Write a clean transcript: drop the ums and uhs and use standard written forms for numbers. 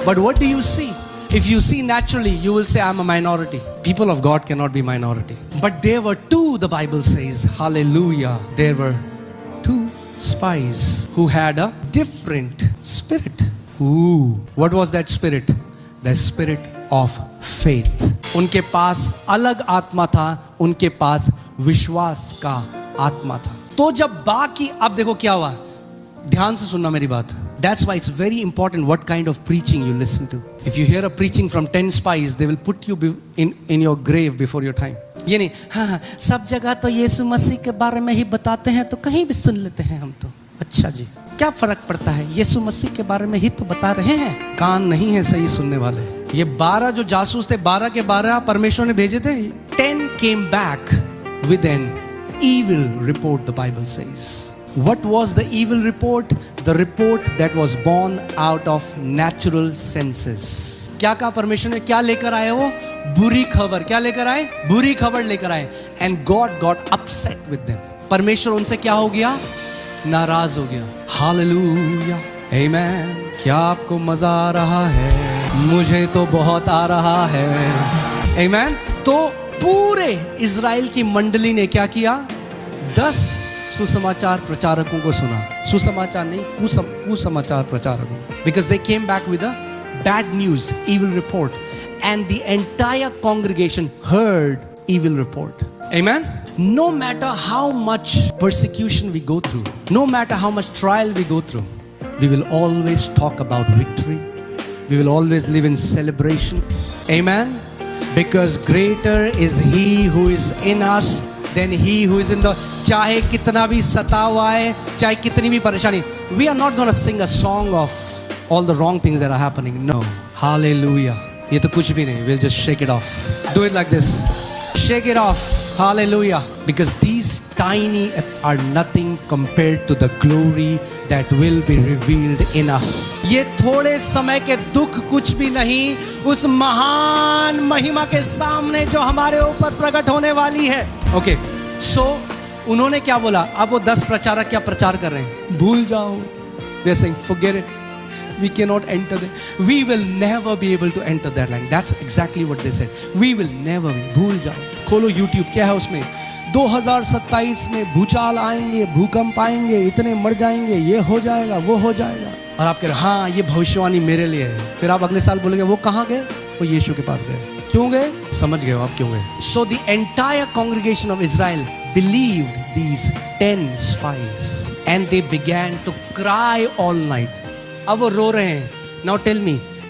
But what do you see? If you see naturally, you will say, I'm a minority. People of God cannot be minority. But there were two, the Bible says, hallelujah. There were two spies who had a different spirit. Ooh, what was that spirit? The spirit of faith. उनके पास अलग आत्मा था, उनके पास विश्वास का आत्मा था. तो जब बाकी, अब देखो क्या हुआ, ध्यान से सुनना मेरी बात. That's why it's very important what kind of preaching you listen to. If you hear a preaching from 10 spies, they will put you in your grave before your time. ये नहीं, हाँ सब जगह तो यीशु मसीह के बारे में ही बताते हैं तो कहीं भी सुन लेते हैं हम तो. अच्छा जी, क्या फर्क पड़ता है, यीशु मसीह के बारे में ही तो बता रहे हैं. कान नहीं है सही सुनने वाले. ये 12 जो जासूस थे, 12 के 12 परमेश्वर ने भेजे थे. 10 came back with an evil report, the Bible says. What was the evil report? The report that was born out of natural senses. क्या कहा परमेश्वर ने, क्या लेकर आए वो? बुरी खबर. क्या लेकर आए? बुरी खबर लेकर आए. And God got upset with them. परमेश्वर उनसे क्या हो गया? नाराज हो गया. Hallelujah. Amen. क्या आपको मजा आ रहा है? मुझे तो बहुत आ रहा है. Amen. तो पूरे इजराइल की मंडली ने क्या किया? 10 सुसमाचार प्रचारकों को सुना. सुसमाचार नहीं, कुसमाचार प्रचारकों. Because they came back with a bad news, evil report, and the entire congregation heard evil report. Amen. No matter how much persecution we go through, no matter how much trial we go through, we will always talk about victory. We will always live in celebration. Amen. Because greater is He who is in us than he who is in the. चाहे कितना भी सता हुआ है, चाहे कितनी भी परेशानी, we are not going to sing a song of all the wrong things that are happening. No. Hallelujah. ये तो कुछ भी नहीं. We'll just shake it off. Do it like this. Shake it off. Hallelujah. Because these tiny are nothing compared to the glory that will be revealed in us. ये थोड़े समय के दुख कुछ भी नहीं उस महान महिमा के सामने जो हमारे ऊपर प्रकट होने वाली है. Okay. So उन्होंने क्या बोला? अब वो 10 प्रचारक क्या प्रचार कर रहे हैं? भूल जाओ. They're saying forget it. We cannot enter there. We will never be able to enter that line. That's exactly what they said. We will never be. भूल जाओ. खोलो YouTube, क्या है उसमें? 2027 में भूचाल आएंगे, भूकंप आएंगे, इतने मर जाएंगे, ये हो जाएगा, वो हो जाएगा. और आप कह रहे हाँ ये भविष्यवाणी मेरे लिए है. फिर आप अगले साल बोलेंगे वो कहाँ गए? वो यीशु के पास गए. क्यों गए? समझ गए हो आप क्यों गए. So the entire congregation of Israel believed these 10 spies and they began to cry all night. अब वो रो रहे हैं. Now tell me,